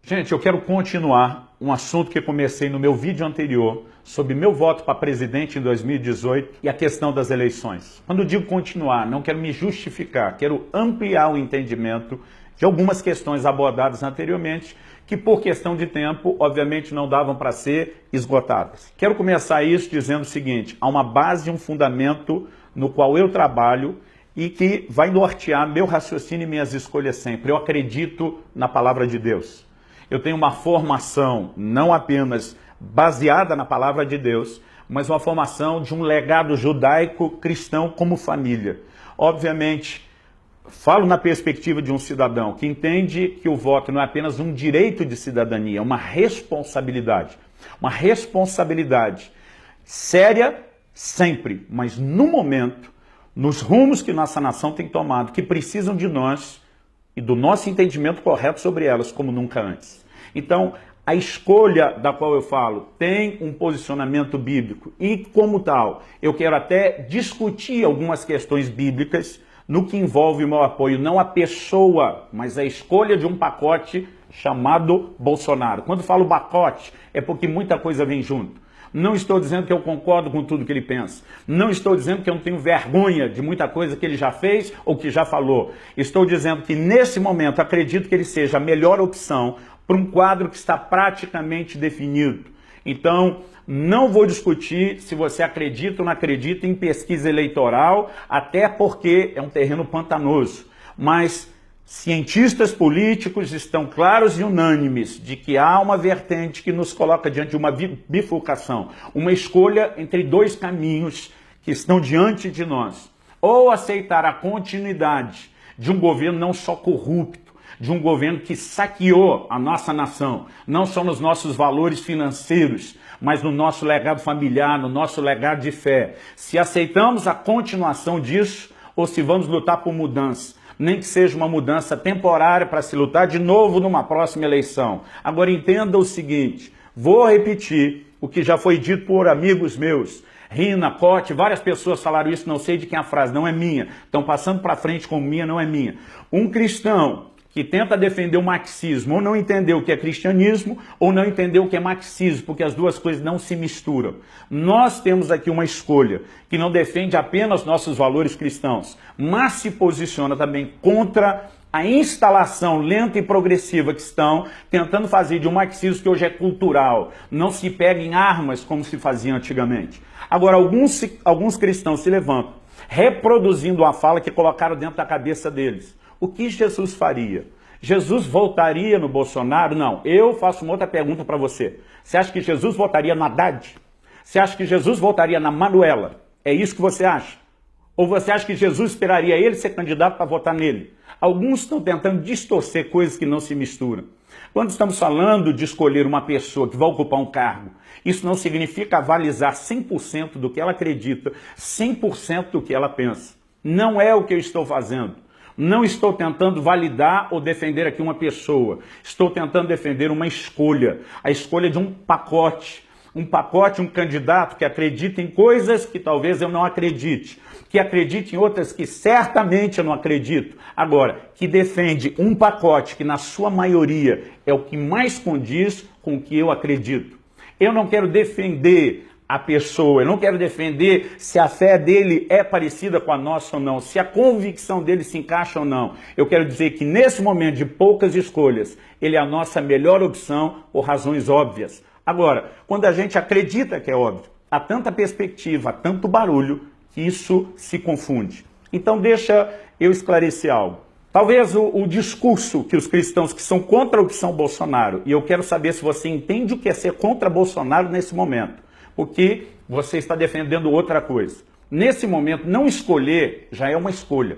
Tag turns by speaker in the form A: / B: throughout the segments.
A: Gente, eu quero continuar um assunto que comecei no meu vídeo anterior sobre meu voto para presidente em 2018 e a questão das eleições. Quando eu digo continuar, não quero me justificar, quero ampliar o entendimento de algumas questões abordadas anteriormente que por questão de tempo, obviamente, não davam para ser esgotadas. Quero começar isso dizendo o seguinte: há uma base, um fundamento no qual eu trabalho e que vai nortear meu raciocínio e minhas escolhas sempre. Eu acredito na palavra de Deus. Eu tenho uma formação não apenas baseada na palavra de Deus, mas uma formação de um legado judaico-cristão como família. Obviamente, falo na perspectiva de um cidadão que entende que o voto não é apenas um direito de cidadania, é uma responsabilidade. Uma responsabilidade séria sempre, mas no momento, nos rumos que nossa nação tem tomado, que precisam de nós e do nosso entendimento correto sobre elas, como nunca antes. Então, a escolha da qual eu falo tem um posicionamento bíblico e, como tal, eu quero até discutir algumas questões bíblicas no que envolve o meu apoio, não a pessoa, mas a escolha de um pacote chamado Bolsonaro. Quando falo pacote, é porque muita coisa vem junto. Não estou dizendo que eu concordo com tudo que ele pensa. Não estou dizendo que eu não tenho vergonha de muita coisa que ele já fez ou que já falou. Estou dizendo que, nesse momento, acredito que ele seja a melhor opção para um quadro que está praticamente definido. Então, não vou discutir se você acredita ou não acredita em pesquisa eleitoral, até porque é um terreno pantanoso. Mas cientistas políticos estão claros e unânimes de que há uma vertente que nos coloca diante de uma bifurcação, uma escolha entre dois caminhos que estão diante de nós. Ou aceitar a continuidade de um governo não só corrupto, de um governo que saqueou a nossa nação, não só nos nossos valores financeiros, mas no nosso legado familiar, no nosso legado de fé. Se aceitamos a continuação disso, ou se vamos lutar por mudança, nem que seja uma mudança temporária para se lutar de novo numa próxima eleição. Agora entenda o seguinte, vou repetir o que já foi dito por amigos meus, Rina, Cote, várias pessoas falaram isso, não sei de quem a frase, não é minha, estão passando para frente como minha, não é minha. Um cristão que tenta defender o marxismo, ou não entendeu o que é cristianismo, ou não entendeu o que é marxismo, porque as duas coisas não se misturam. Nós temos aqui uma escolha que não defende apenas nossos valores cristãos, mas se posiciona também contra a instalação lenta e progressiva que estão tentando fazer de um marxismo que hoje é cultural, não se pega em armas como se fazia antigamente. Agora, alguns cristãos se levantam, reproduzindo a fala que colocaram dentro da cabeça deles. O que Jesus faria? Jesus voltaria no Bolsonaro? Não. Eu faço uma outra pergunta para você. Você acha que Jesus voltaria no Haddad? Você acha que Jesus voltaria na Manuela? É isso que você acha? Ou você acha que Jesus esperaria ele ser candidato para votar nele? Alguns estão tentando distorcer coisas que não se misturam. Quando estamos falando de escolher uma pessoa que vai ocupar um cargo, isso não significa avalizar 100% do que ela acredita, 100% do que ela pensa. Não é o que eu estou fazendo. Não estou tentando validar ou defender aqui uma pessoa. Estou tentando defender uma escolha. A escolha de um pacote, um candidato que acredita em coisas que talvez eu não acredite, que acredite em outras que certamente eu não acredito. Agora, que defende um pacote que na sua maioria é o que mais condiz com o que eu acredito. Eu não quero defender a pessoa, eu não quero defender se a fé dele é parecida com a nossa ou não, se a convicção dele se encaixa ou não. Eu quero dizer que nesse momento de poucas escolhas, ele é a nossa melhor opção por razões óbvias. Agora, quando a gente acredita que é óbvio, há tanta perspectiva, há tanto barulho, que isso se confunde. Então deixa eu esclarecer algo. Talvez o discurso que os cristãos que são contra a opção Bolsonaro, e eu quero saber se você entende o que é ser contra Bolsonaro nesse momento, porque você está defendendo outra coisa. Nesse momento, não escolher já é uma escolha.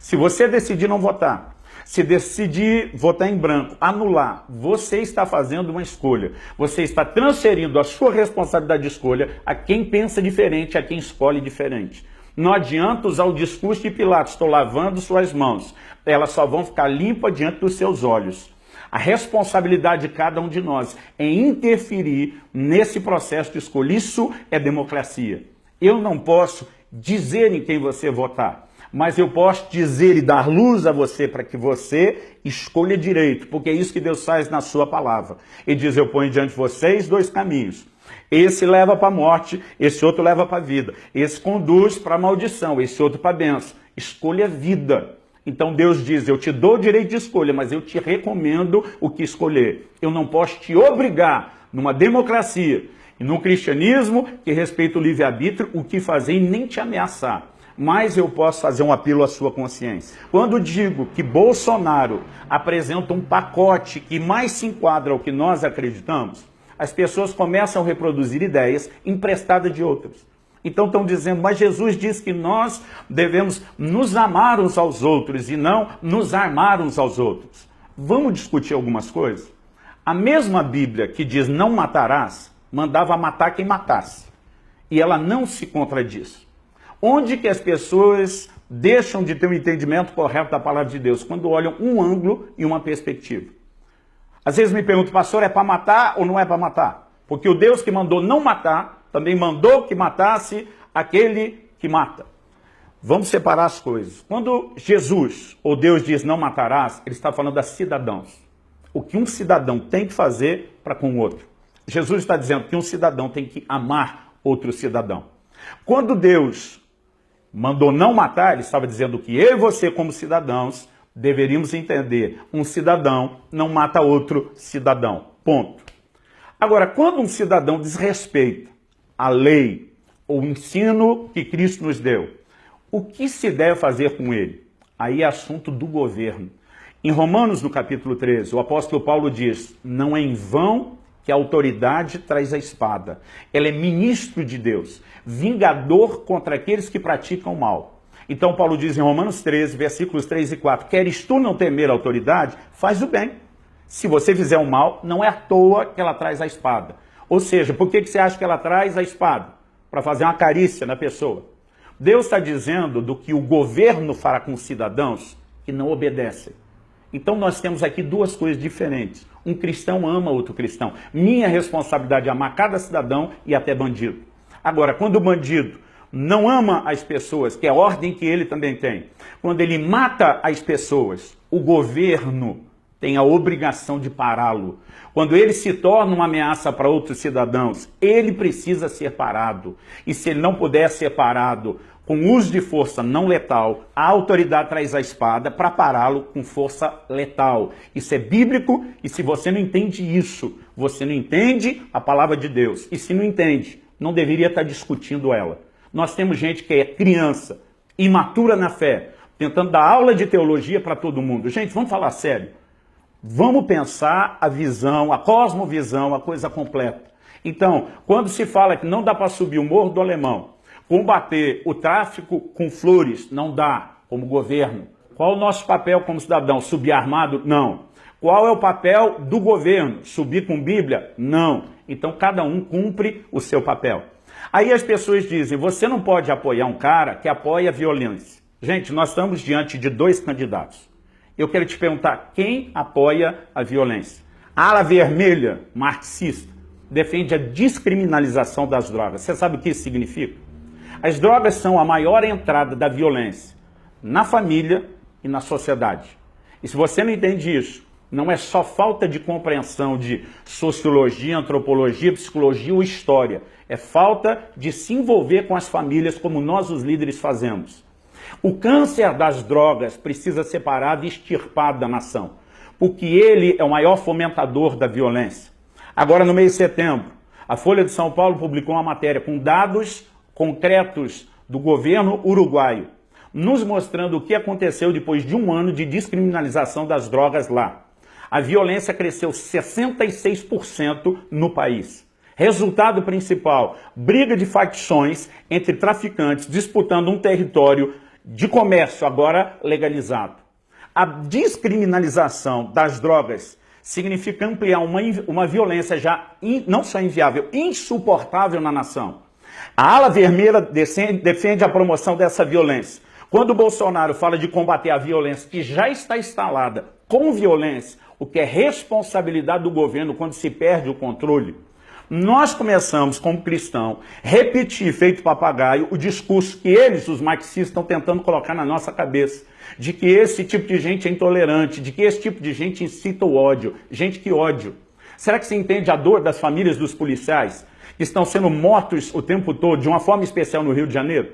A: Se você decidir não votar, se decidir votar em branco, anular, você está fazendo uma escolha. Você está transferindo a sua responsabilidade de escolha a quem pensa diferente, a quem escolhe diferente. Não adianta usar o discurso de Pilatos, estou lavando suas mãos. Elas só vão ficar limpas diante dos seus olhos. A responsabilidade de cada um de nós é interferir nesse processo de escolha. Isso é democracia. Eu não posso dizer em quem você votar, mas eu posso dizer e dar luz a você para que você escolha direito, porque é isso que Deus faz na sua palavra. Ele diz, eu ponho diante de vocês dois caminhos. Esse leva para a morte, esse outro leva para a vida. Esse conduz para a maldição, esse outro para a bênção. Escolha a vida. Então Deus diz, eu te dou o direito de escolha, mas eu te recomendo o que escolher. Eu não posso te obrigar, numa democracia e no cristianismo, que respeita o livre-arbítrio, o que fazer e nem te ameaçar. Mas eu posso fazer um apelo à sua consciência. Quando digo que Bolsonaro apresenta um pacote que mais se enquadra ao que nós acreditamos, as pessoas começam a reproduzir ideias emprestadas de outras. Então estão dizendo, mas Jesus diz que nós devemos nos amar uns aos outros e não nos armar uns aos outros. Vamos discutir algumas coisas? A mesma Bíblia que diz não matarás, mandava matar quem matasse. E ela não se contradiz. Onde que as pessoas deixam de ter um entendimento correto da palavra de Deus? Quando olham um ângulo e uma perspectiva. Às vezes me perguntam, pastor, é para matar ou não é para matar? Porque o Deus que mandou não matar, também mandou que matasse aquele que mata. Vamos separar as coisas. Quando Jesus, ou Deus diz não matarás, ele está falando das cidadãos. O que um cidadão tem que fazer para com o outro. Jesus está dizendo que um cidadão tem que amar outro cidadão. Quando Deus mandou não matar, ele estava dizendo que eu e você, como cidadãos, deveríamos entender, um cidadão não mata outro cidadão. Ponto. Agora, quando um cidadão desrespeita a lei ou o ensino que Cristo nos deu, o que se deve fazer com ele? Aí é assunto do governo. Em Romanos, no capítulo 13, o apóstolo Paulo diz, não é em vão que a autoridade traz a espada. Ela é ministro de Deus, vingador contra aqueles que praticam mal. Então Paulo diz em Romanos 13, versículos 3 e 4, queres tu não temer a autoridade? Faz o bem. Se você fizer o mal, não é à toa que ela traz a espada. Ou seja, por que você acha que ela traz a espada? Para fazer uma carícia na pessoa. Deus está dizendo do que o governo fará com os cidadãos que não obedecem. Então nós temos aqui duas coisas diferentes. Um cristão ama outro cristão. Minha responsabilidade é amar cada cidadão e até bandido. Agora, quando o bandido não ama as pessoas, que é a ordem que ele também tem, quando ele mata as pessoas, o governo tem a obrigação de pará-lo. Quando ele se torna uma ameaça para outros cidadãos, ele precisa ser parado. E se ele não puder ser parado com uso de força não letal, a autoridade traz a espada para pará-lo com força letal. Isso é bíblico, e se você não entende isso, você não entende a palavra de Deus. E se não entende, não deveria estar discutindo ela. Nós temos gente que é criança, imatura na fé, tentando dar aula de teologia para todo mundo. Gente, vamos falar sério. Vamos pensar a visão, a cosmovisão, a coisa completa. Então, quando se fala que não dá para subir o Morro do Alemão, combater o tráfico com flores, não dá, como governo. Qual o nosso papel como cidadão? Subir armado? Não. Qual é o papel do governo? Subir com Bíblia? Não. Então, cada um cumpre o seu papel. Aí as pessoas dizem, você não pode apoiar um cara que apoia a violência. Gente, nós estamos diante de dois candidatos. Eu quero te perguntar, quem apoia a violência? A ala vermelha, marxista, defende a descriminalização das drogas. Você sabe o que isso significa? As drogas são a maior entrada da violência na família e na sociedade. E se você não entende isso, não é só falta de compreensão de sociologia, antropologia, psicologia ou história. É falta de se envolver com as famílias como nós, os líderes, fazemos. O câncer das drogas precisa ser parado e extirpado da nação, porque ele é o maior fomentador da violência. Agora, no mês de setembro, a Folha de São Paulo publicou uma matéria com dados concretos do governo uruguaio, nos mostrando o que aconteceu depois de um ano de descriminalização das drogas lá. A violência cresceu 66% no país. Resultado principal, briga de facções entre traficantes disputando um território de comércio agora legalizado. A descriminalização das drogas significa ampliar uma violência já não só inviável, insuportável na nação. A ala vermelha defende a promoção dessa violência. Quando o Bolsonaro fala de combater a violência que já está instalada com violência, o que é responsabilidade do governo quando se perde o controle, Nós começamos, como cristão, repetir, feito papagaio, o discurso que eles, os marxistas, estão tentando colocar na nossa cabeça, de que esse tipo de gente é intolerante, de que esse tipo de gente incita o ódio. Gente, que ódio! Será que você entende a dor das famílias dos policiais que estão sendo mortos o tempo todo, de uma forma especial no Rio de Janeiro?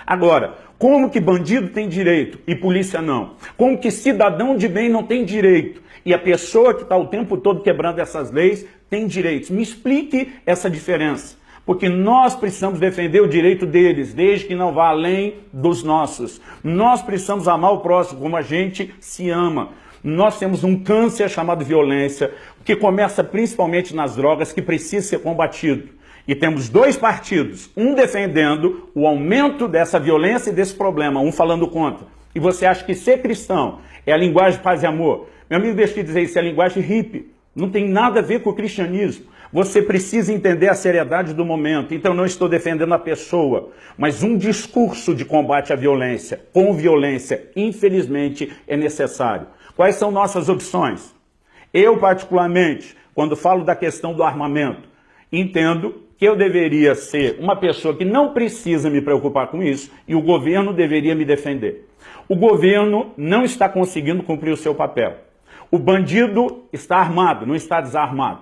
A: Agora, como que bandido tem direito e polícia não? Como que cidadão de bem não tem direito e a pessoa que está o tempo todo quebrando essas leis tem direitos? Me explique essa diferença, porque nós precisamos defender o direito deles, desde que não vá além dos nossos. Nós precisamos amar o próximo como a gente se ama. Nós temos um câncer chamado violência, que começa principalmente nas drogas, que precisa ser combatido. E temos dois partidos, um defendendo o aumento dessa violência e desse problema, um falando contra. E você acha que ser cristão é a linguagem de paz e amor? Meu amigo, deixa eu te dizer, isso é a linguagem hippie. Não tem nada a ver com o cristianismo. Você precisa entender a seriedade do momento. Então não estou defendendo a pessoa, mas um discurso de combate à violência, com violência, infelizmente, é necessário. Quais são nossas opções? Eu, particularmente, quando falo da questão do armamento, entendo que eu deveria ser uma pessoa que não precisa me preocupar com isso e o governo deveria me defender. O governo não está conseguindo cumprir o seu papel. O bandido está armado, não está desarmado.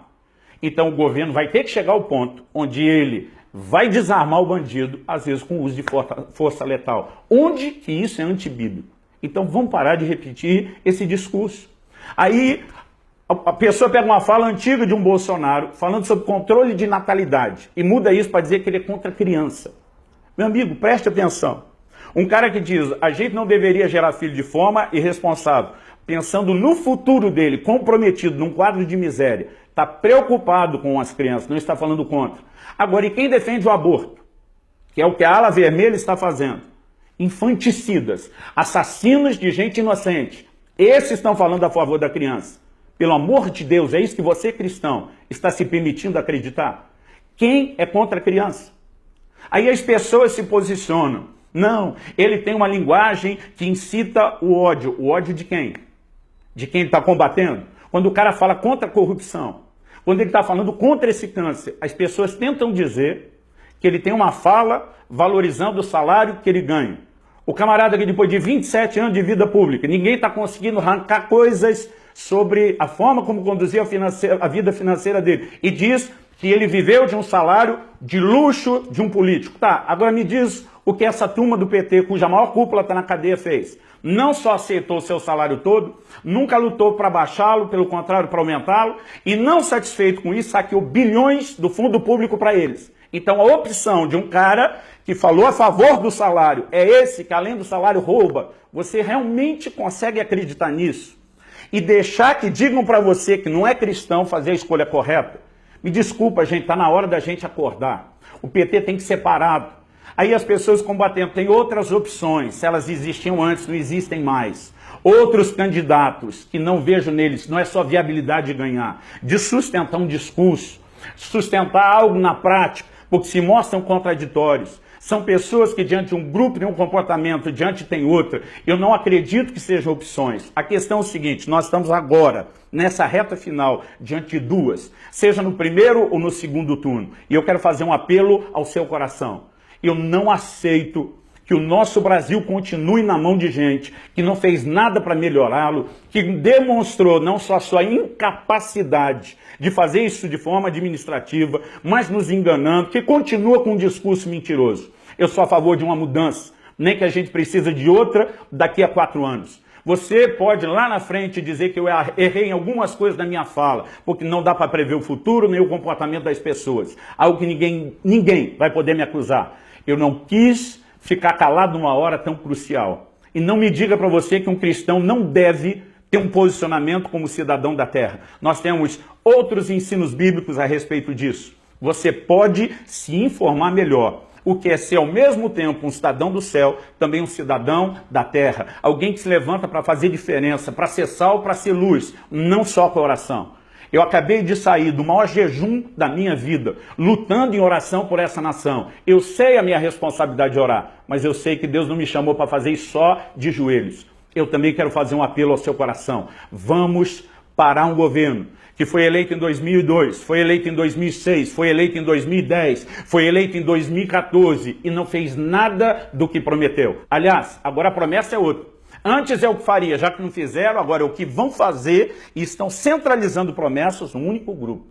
A: Então o governo vai ter que chegar ao ponto onde ele vai desarmar o bandido, às vezes com o uso de força letal. Onde que isso é antibíblico? Então vamos parar de repetir esse discurso. Aí a pessoa pega uma fala antiga de um Bolsonaro falando sobre controle de natalidade e muda isso para dizer que ele é contra a criança. Meu amigo, preste atenção. Um cara que diz, a gente não deveria gerar filho de forma irresponsável, pensando no futuro dele, comprometido num quadro de miséria, está preocupado com as crianças, não está falando contra. Agora, e quem defende o aborto? Que é o que a ala vermelha está fazendo. Infanticidas, assassinos de gente inocente. Esses estão falando a favor da criança. Pelo amor de Deus, é isso que você, cristão, está se permitindo acreditar? Quem é contra a criança? Aí as pessoas se posicionam. Não, ele tem uma linguagem que incita o ódio. O ódio de quem? De quem ele está combatendo? Quando o cara fala contra a corrupção, quando ele está falando contra esse câncer, as pessoas tentam dizer que ele tem uma fala valorizando o salário que ele ganha. O camarada que depois de 27 anos de vida pública, ninguém está conseguindo arrancar coisas sobre a forma como conduzia a vida financeira dele. E diz que ele viveu de um salário de luxo de um político. Tá, agora me diz o que essa turma do PT, cuja maior cúpula está na cadeia, fez. Não só aceitou o seu salário todo, nunca lutou para baixá-lo, pelo contrário, para aumentá-lo, e não satisfeito com isso, saqueou bilhões do fundo público para eles. Então a opção de um cara que falou a favor do salário é esse, que além do salário rouba. Você realmente consegue acreditar nisso? E deixar que digam para você que não é cristão fazer a escolha correta? Me desculpa, gente, está na hora da gente acordar. O PT tem que ser parado. Aí as pessoas combatendo, tem outras opções, se elas existiam antes, não existem mais. Outros candidatos, que não vejo neles, não é só viabilidade de ganhar, de sustentar um discurso, sustentar algo na prática, porque se mostram contraditórios. São pessoas que diante de um grupo tem um comportamento, diante tem outro. Eu não acredito que sejam opções. A questão é o seguinte, nós estamos agora, nessa reta final, diante de duas, seja no primeiro ou no segundo turno. E eu quero fazer um apelo ao seu coração. Eu não aceito que o nosso Brasil continue na mão de gente que não fez nada para melhorá-lo, que demonstrou não só a sua incapacidade de fazer isso de forma administrativa, mas nos enganando, que continua com um discurso mentiroso. Eu sou a favor de uma mudança, nem que a gente precisa de outra daqui a 4 anos. Você pode lá na frente dizer que eu errei em algumas coisas da minha fala, porque não dá para prever o futuro nem o comportamento das pessoas. Algo que ninguém vai poder me acusar. Eu não quis ficar calado numa hora tão crucial. E não me diga para você que um cristão não deve ter um posicionamento como cidadão da terra. Nós temos outros ensinos bíblicos a respeito disso. Você pode se informar melhor. O que é ser ao mesmo tempo um cidadão do céu, também um cidadão da terra. Alguém que se levanta para fazer diferença, para ser sal, para ser luz, não só com a oração. Eu acabei de sair do maior jejum da minha vida, lutando em oração por essa nação. Eu sei a minha responsabilidade de orar, mas eu sei que Deus não me chamou para fazer isso só de joelhos. Eu também quero fazer um apelo ao seu coração. Vamos parar um governo que foi eleito em 2002, foi eleito em 2006, foi eleito em 2010, foi eleito em 2014 e não fez nada do que prometeu. Aliás, agora a promessa é outra. Antes é o que faria, já que não fizeram, agora é o que vão fazer e estão centralizando promessas num único grupo,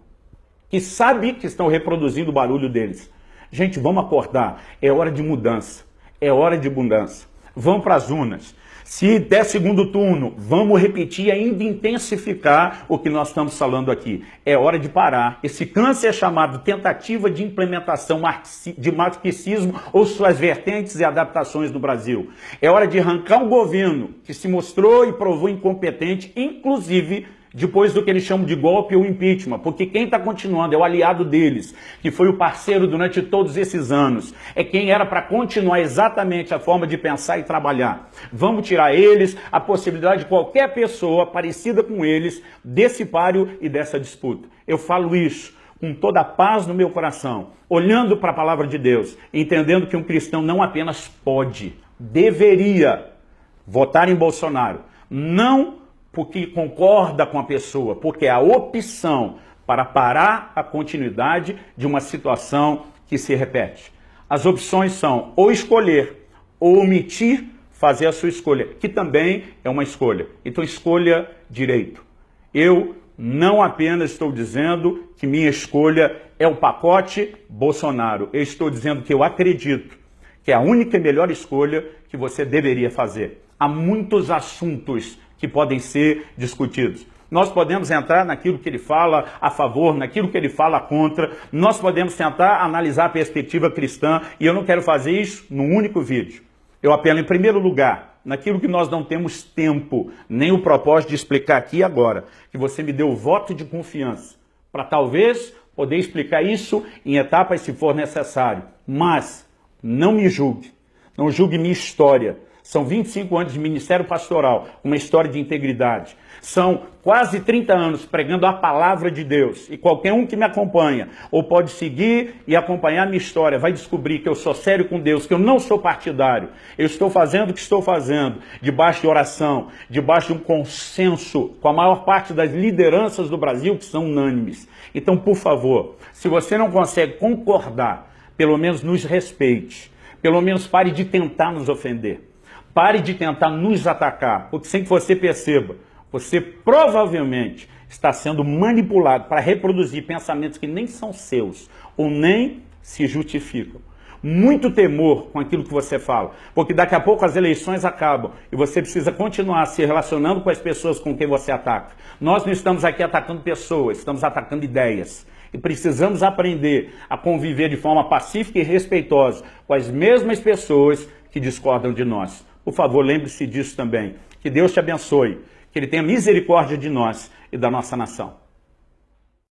A: que sabe que estão reproduzindo o barulho deles. Gente, vamos acordar, é hora de mudança, é hora de abundância. Vamos para as urnas. Se der segundo turno, vamos repetir e ainda intensificar o que nós estamos falando aqui. É hora de parar. Esse câncer chamado tentativa de implementação de marxismo ou suas vertentes e adaptações no Brasil. É hora de arrancar um governo que se mostrou e provou incompetente, inclusive depois do que eles chamam de golpe ou impeachment, porque quem está continuando é o aliado deles, que foi o parceiro durante todos esses anos, é quem era para continuar exatamente a forma de pensar e trabalhar. Vamos tirar eles, a possibilidade de qualquer pessoa parecida com eles, desse páreo e dessa disputa. Eu falo isso com toda a paz no meu coração, olhando para a palavra de Deus, entendendo que um cristão não apenas pode, deveria votar em Bolsonaro, não porque concorda com a pessoa, porque é a opção para parar a continuidade de uma situação que se repete. As opções são ou escolher ou omitir fazer a sua escolha, que também é uma escolha. Então escolha direito. Eu não apenas estou dizendo que minha escolha é o pacote Bolsonaro, eu estou dizendo que eu acredito que é a única e melhor escolha que você deveria fazer. Há muitos assuntos que podem ser discutidos. Nós podemos entrar naquilo que ele fala a favor, naquilo que ele fala contra, nós podemos tentar analisar a perspectiva cristã, e eu não quero fazer isso num único vídeo. Eu apelo, em primeiro lugar, naquilo que nós não temos tempo, nem o propósito de explicar aqui e agora, que você me deu o voto de confiança, para talvez poder explicar isso em etapas se for necessário. Mas não me julgue, não julgue minha história. São 25 anos de ministério pastoral, uma história de integridade. São quase 30 anos pregando a palavra de Deus. E qualquer um que me acompanha, ou pode seguir e acompanhar a minha história, vai descobrir que eu sou sério com Deus, que eu não sou partidário. Eu estou fazendo o que estou fazendo, debaixo de oração, debaixo de um consenso com a maior parte das lideranças do Brasil, que são unânimes. Então, por favor, se você não consegue concordar, pelo menos nos respeite. Pelo menos pare de tentar nos ofender. Pare de tentar nos atacar, porque sem que você perceba, você provavelmente está sendo manipulado para reproduzir pensamentos que nem são seus ou nem se justificam. Muito temor com aquilo que você fala, porque daqui a pouco as eleições acabam e você precisa continuar se relacionando com as pessoas com quem você ataca. Nós não estamos aqui atacando pessoas, estamos atacando ideias. E precisamos aprender a conviver de forma pacífica e respeitosa com as mesmas pessoas que discordam de nós. Por favor, lembre-se disso também. Que Deus te abençoe, que Ele tenha misericórdia de nós e da nossa nação.